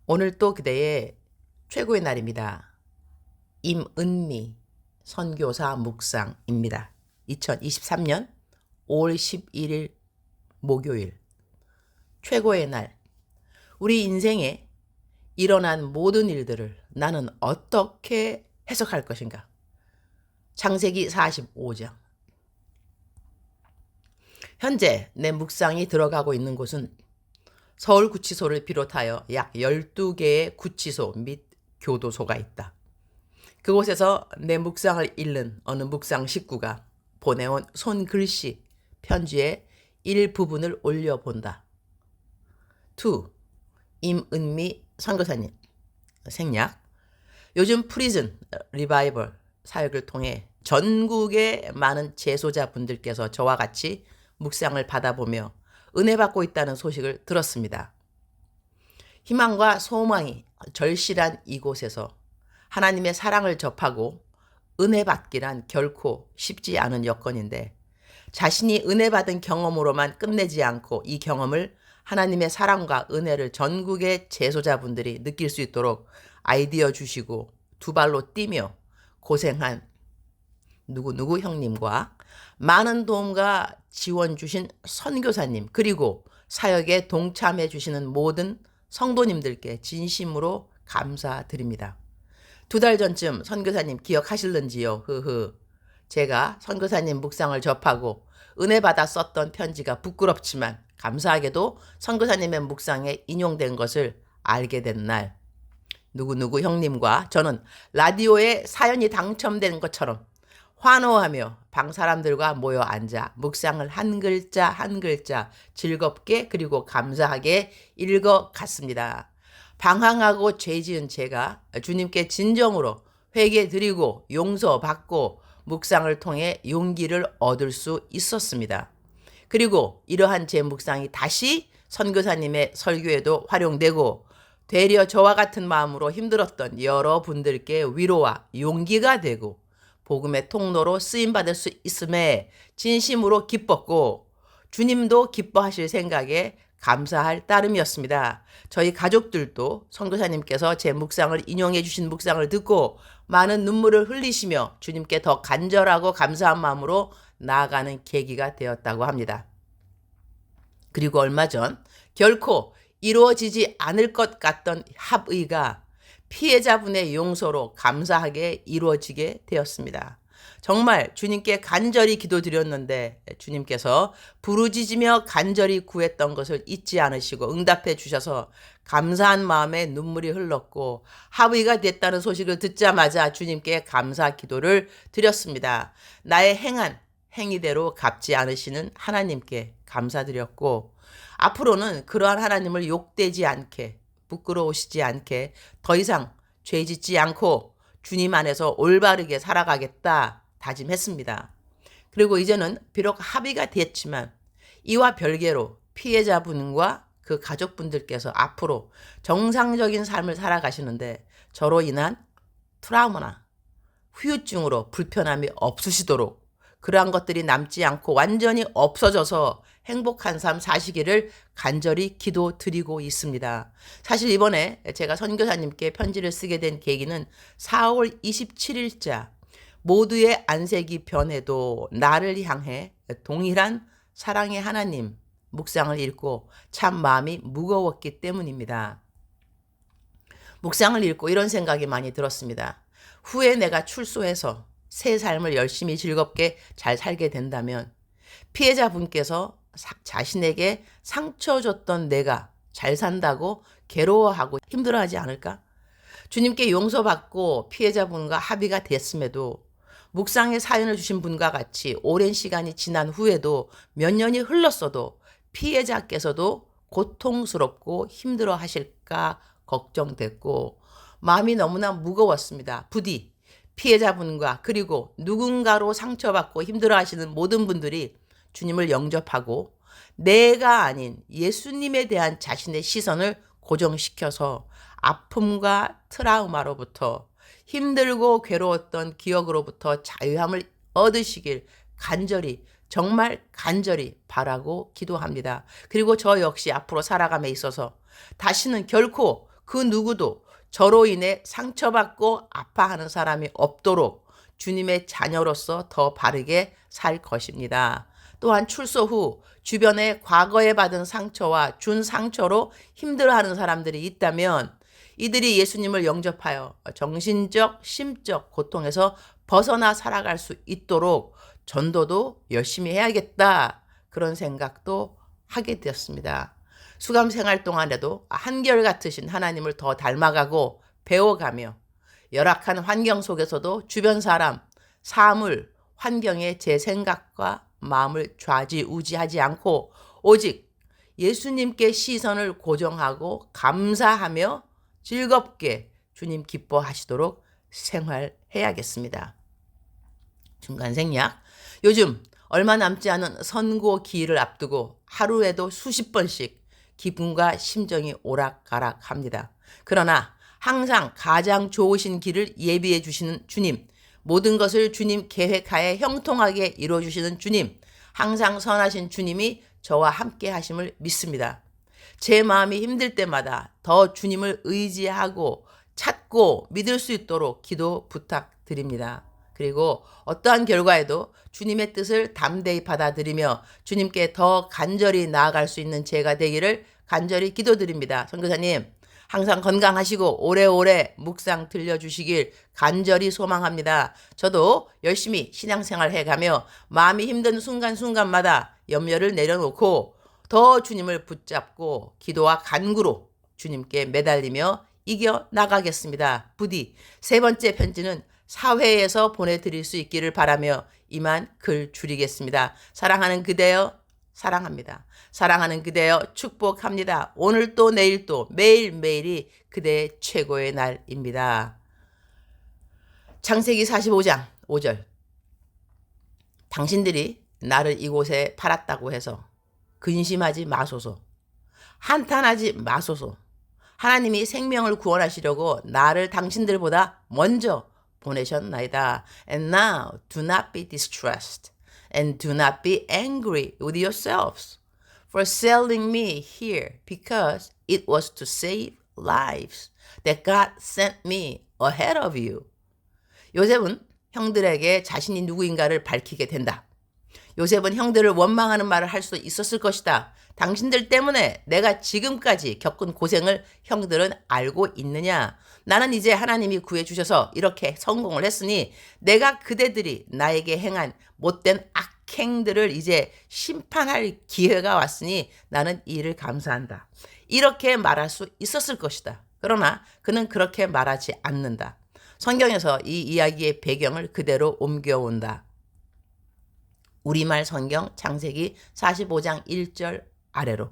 오늘 또 그대의 최고의 날입니다. 임은미 선교사 묵상입니다. 2023년 5월 11일 목요일 최고의 날. 우리 인생에 일어난 모든 일들을 나는 어떻게 해석할 것인가? 창세기 45장. 현재 내 묵상이 들어가고 있는 곳은 서울구치소를 비롯하여 약 12개의 구치소 및 교도소가 있다. 그곳에서 내 묵상을 읽는 어느 묵상 식구가 보내온 손글씨 편지의 일부분을 올려본다. 2. 임은미 선교사님 생략. 요즘 프리즌 리바이벌 사역을 통해 전국의 많은 재소자분들께서 저와 같이 묵상을 받아보며 은혜 받고 있다는 소식을 들었습니다. 희망과 소망이 절실한 이곳에서 하나님의 사랑을 접하고 은혜 받기란 결코 쉽지 않은 여건인데, 자신이 은혜 받은 경험으로만 끝내지 않고 이 경험을 하나님의 사랑과 은혜를 전국의 재소자분들이 느낄 수 있도록 아이디어 주시고 두 발로 뛰며 고생한 누구누구 형님과 많은 도움과 지원 주신 선교사님, 그리고 사역에 동참해 주시는 모든 성도님들께 진심으로 감사드립니다. 2달 전쯤 선교사님 기억하실는지요? 제가 선교사님 묵상을 접하고 은혜 받아 썼던 편지가 부끄럽지만 감사하게도 선교사님의 묵상에 인용된 것을 알게 된 날, 누구누구 형님과 저는 라디오에 사연이 당첨된 것처럼 환호하며 방 사람들과 모여 앉아 묵상을 한 글자 한 글자 즐겁게 그리고 감사하게 읽어갔습니다. 방황하고 죄 지은 제가 주님께 진정으로 회개드리고 용서받고 묵상을 통해 용기를 얻을 수 있었습니다. 그리고 이러한 제 묵상이 다시 선교사님의 설교에도 활용되고 되려 저와 같은 마음으로 힘들었던 여러분들께 위로와 용기가 되고 복음의 통로로 쓰임받을 수 있음에 진심으로 기뻤고 주님도 기뻐하실 생각에 감사할 따름이었습니다. 저희 가족들도 선교사님께서 제 묵상을 인용해 주신 묵상을 듣고 많은 눈물을 흘리시며 주님께 더 간절하고 감사한 마음으로 나아가는 계기가 되었다고 합니다. 그리고 얼마 전 결코 이루어지지 않을 것 같던 합의가 피해자분의 용서로 감사하게 이루어지게 되었습니다. 정말 주님께 간절히 기도드렸는데 주님께서 부르짖으며 간절히 구했던 것을 잊지 않으시고 응답해 주셔서 감사한 마음에 눈물이 흘렀고, 합의가 됐다는 소식을 듣자마자 주님께 감사 기도를 드렸습니다. 나의 행한 행위대로 갚지 않으시는 하나님께 감사드렸고, 앞으로는 그러한 하나님을 욕되지 않게, 부끄러우시지 않게 더 이상 죄 짓지 않고 주님 안에서 올바르게 살아가겠다 다짐했습니다. 그리고 이제는 비록 합의가 됐지만 이와 별개로 피해자분과 그 가족분들께서 앞으로 정상적인 삶을 살아가시는데 저로 인한 트라우마나 후유증으로 불편함이 없으시도록, 그러한 것들이 남지 않고 완전히 없어져서 행복한 삶 사시기를 간절히 기도드리고 있습니다. 사실 이번에 제가 선교사님께 편지를 쓰게 된 계기는 4월 27일자 모두의 안색이 변해도 나를 향해 동일한 사랑의 하나님 묵상을 읽고 참 마음이 무거웠기 때문입니다. 묵상을 읽고 이런 생각이 많이 들었습니다. 후에 내가 출소해서 새 삶을 열심히 즐겁게 잘 살게 된다면 피해자분께서 자신에게 상처 줬던 내가 잘 산다고 괴로워하고 힘들어하지 않을까? 주님께 용서받고 피해자분과 합의가 됐음에도 묵상의 사연을 주신 분과 같이 오랜 시간이 지난 후에도 몇 년이 흘렀어도 피해자께서도 고통스럽고 힘들어 하실까 걱정됐고 마음이 너무나 무거웠습니다. 부디 피해자분과 그리고 누군가로 상처받고 힘들어 하시는 모든 분들이 주님을 영접하고 내가 아닌 예수님에 대한 자신의 시선을 고정시켜서 아픔과 트라우마로부터, 힘들고 괴로웠던 기억으로부터 자유함을 얻으시길 간절히, 정말 간절히 바라고 기도합니다. 그리고 저 역시 앞으로 살아감에 있어서 다시는 결코 그 누구도 저로 인해 상처받고 아파하는 사람이 없도록 주님의 자녀로서 더 바르게 살 것입니다. 또한 출소 후 주변에 과거에 받은 상처와 준 상처로 힘들어하는 사람들이 있다면 이들이 예수님을 영접하여 정신적, 심적 고통에서 벗어나 살아갈 수 있도록 전도도 열심히 해야겠다. 그런 생각도 하게 되었습니다. 수감 생활 동안에도 한결같으신 하나님을 더 닮아가고 배워가며 열악한 환경 속에서도 주변 사람, 사물, 환경에 제 생각과 마음을 좌지우지하지 않고 오직 예수님께 시선을 고정하고 감사하며 즐겁게 주님 기뻐하시도록 생활해야겠습니다. 중간 생략. 요즘 얼마 남지 않은 선고 기일을 앞두고 하루에도 수십 번씩 기분과 심정이 오락가락합니다. 그러나 항상 가장 좋으신 길을 예비해 주시는 주님, 모든 것을 주님 계획하에 형통하게 이루어주시는 주님, 항상 선하신 주님이 저와 함께 하심을 믿습니다. 제 마음이 힘들 때마다 더 주님을 의지하고 찾고 믿을 수 있도록 기도 부탁드립니다. 그리고 어떠한 결과에도 주님의 뜻을 담대히 받아들이며 주님께 더 간절히 나아갈 수 있는 제가 되기를 간절히 기도드립니다. 선교사님, 항상 건강하시고 오래오래 묵상 들려주시길 간절히 소망합니다. 저도 열심히 신앙생활 해가며 마음이 힘든 순간순간마다 염려를 내려놓고 더 주님을 붙잡고 기도와 간구로 주님께 매달리며 이겨 나가겠습니다. 부디 세 번째 편지는 사회에서 보내드릴 수 있기를 바라며 이만 글 줄이겠습니다. 사랑하는 그대여 사랑합니다. 사랑하는 그대여 축복합니다. 오늘도 내일도 매일매일이 그대의 최고의 날입니다. 창세기 45장 5절. 당신들이 나를 이곳에 팔았다고 해서 근심하지 마소서. 한탄하지 마소서. 하나님이 생명을 구원하시려고 나를 당신들보다 먼저 보내셨나이다. And now do not be distressed and do not be angry with yourselves for selling me here because it was to save lives that God sent me ahead of you. 요셉은 형들에게 자신이 누구인가를 밝히게 된다. 요셉은 형들을 원망하는 말을 할 수 있었을 것이다. 당신들 때문에 내가 지금까지 겪은 고생을 형들은 알고 있느냐? 나는 이제 하나님이 구해주셔서 이렇게 성공을 했으니 내가 그대들이 나에게 행한 못된 악행들을 이제 심판할 기회가 왔으니 나는 이 일을 감사한다. 이렇게 말할 수 있었을 것이다. 그러나 그는 그렇게 말하지 않는다. 성경에서 이 이야기의 배경을 그대로 옮겨온다. 우리말 성경 창세기 45장 1절 아래로.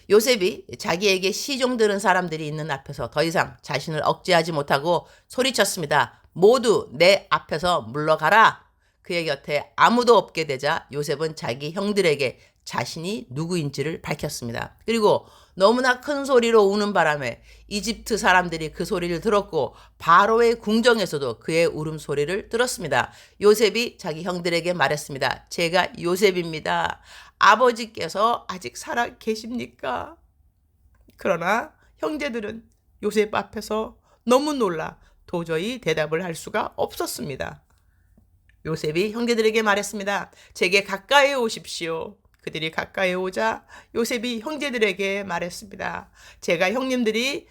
요셉이 자기에게 시종 들은 사람들이 있는 앞에서 더 이상 자신을 억제하지 못하고 소리쳤습니다. 모두 내 앞에서 물러가라. 그의 곁에 아무도 없게 되자 요셉은 자기 형들에게 자신이 누구인지를 밝혔습니다. 그리고 너무나 큰 소리로 우는 바람에 이집트 사람들이 그 소리를 들었고 바로의 궁정에서도 그의 울음소리를 들었습니다. 요셉이 자기 형들에게 말했습니다. 제가 요셉입니다. 아버지께서 아직 살아 계십니까? 그러나 형제들은 요셉 앞에서 너무 놀라 도저히 대답을 할 수가 없었습니다. 요셉이 형제들에게 말했습니다. 제게 가까이 오십시오. 그들이 가까이 오자 요셉이 형제들에게 말했습니다. 제가 형님들이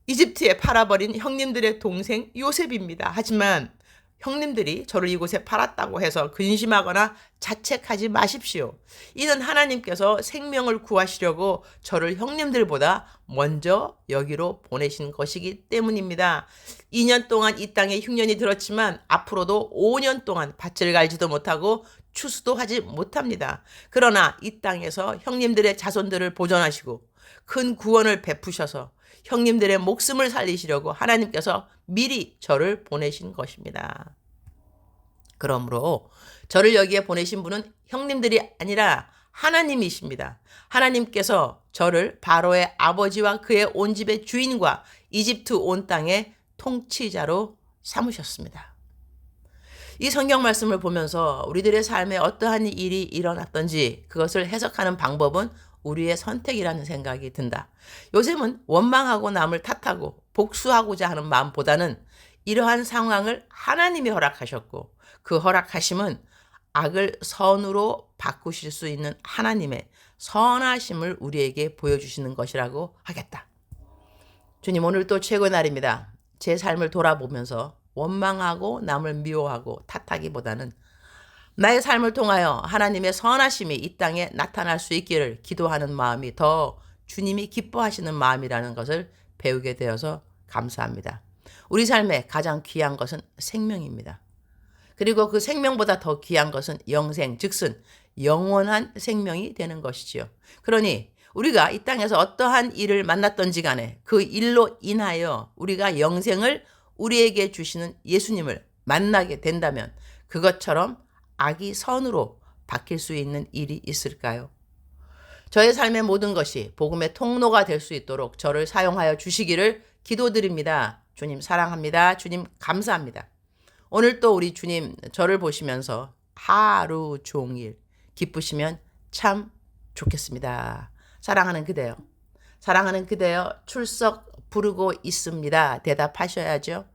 이집트에 팔아버린 형님들의 동생 요셉입니다. 하지만 형님들이 저를 이곳에 팔았다고 해서 근심하거나 자책하지 마십시오. 이는 하나님께서 생명을 구하시려고 저를 형님들보다 먼저 여기로 보내신 것이기 때문입니다. 2년 동안 이 땅에 흉년이 들었지만 앞으로도 5년 동안 밭을 갈지도 못하고 추수도 하지 못합니다. 그러나 이 땅에서 형님들의 자손들을 보존하시고 큰 구원을 베푸셔서 형님들의 목숨을 살리시려고 하나님께서 미리 저를 보내신 것입니다. 그러므로 저를 여기에 보내신 분은 형님들이 아니라 하나님이십니다. 하나님께서 저를 바로의 아버지와 그의 온 집의 주인과 이집트 온 땅의 통치자로 삼으셨습니다. 이 성경 말씀을 보면서 우리들의 삶에 어떠한 일이 일어났던지 그것을 해석하는 방법은 우리의 선택이라는 생각이 든다. 요즘은 원망하고 남을 탓하고 복수하고자 하는 마음보다는 이러한 상황을 하나님이 허락하셨고 그 허락하심은 악을 선으로 바꾸실 수 있는 하나님의 선하심을 우리에게 보여주시는 것이라고 하겠다. 주님, 오늘 또 최고의 날입니다. 제 삶을 돌아보면서 원망하고 남을 미워하고 탓하기보다는 나의 삶을 통하여 하나님의 선하심이 이 땅에 나타날 수 있기를 기도하는 마음이 더 주님이 기뻐하시는 마음이라는 것을 배우게 되어서 감사합니다. 우리 삶에 가장 귀한 것은 생명입니다. 그리고 그 생명보다 더 귀한 것은 영생, 즉슨 영원한 생명이 되는 것이지요. 그러니 우리가 이 땅에서 어떠한 일을 만났던지 간에 그 일로 인하여 우리가 영생을 우리에게 주시는 예수님을 만나게 된다면 그것처럼 악이 선으로 바뀔 수 있는 일이 있을까요? 저의 삶의 모든 것이 복음의 통로가 될 수 있도록 저를 사용하여 주시기를 기도드립니다. 주님 사랑합니다. 주님 감사합니다. 오늘 또 우리 주님 저를 보시면서 하루 종일 기쁘시면 참 좋겠습니다. 사랑하는 그대여, 사랑하는 그대여 출석 부르고 있습니다. 대답하셔야죠.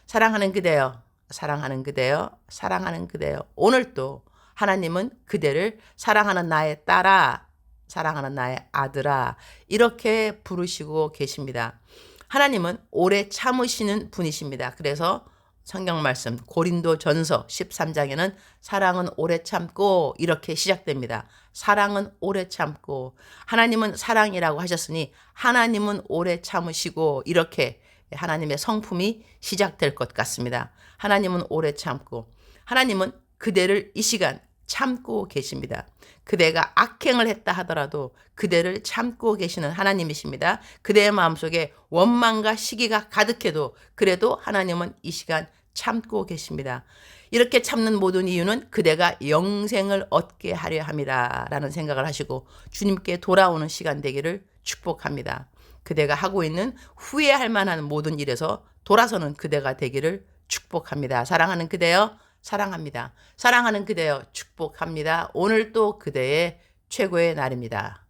사랑하는 그대여, 사랑하는 그대여, 사랑하는 그대여. 오늘 또 하나님은 그대를 사랑하는 나의 딸아, 사랑하는 나의 아들아 이렇게 부르시고 계십니다. 하나님은 오래 참으시는 분이십니다. 그래서 성경 말씀 고린도전서 13장에는 사랑은 오래 참고 이렇게 시작됩니다. 사랑은 오래 참고 하나님은 사랑이라고 하셨으니 하나님은 오래 참으시고 이렇게 하나님의 성품이 시작될 것 같습니다. 하나님은 오래 참고 하나님은 그대를 이 시간 참고 계십니다. 그대가 악행을 했다 하더라도 그대를 참고 계시는 하나님이십니다. 그대의 마음속에 원망과 시기가 가득해도 그래도 하나님은 이 시간 참고 계십니다. 이렇게 참는 모든 이유는 그대가 영생을 얻게 하려 함이라 라는 생각을 하시고 주님께 돌아오는 시간 되기를 축복합니다. 그대가 하고 있는 후회할 만한 모든 일에서 돌아서는 그대가 되기를 축복합니다. 사랑하는 그대여 사랑합니다. 사랑하는 그대여 축복합니다. 오늘 또 그대의 최고의 날입니다.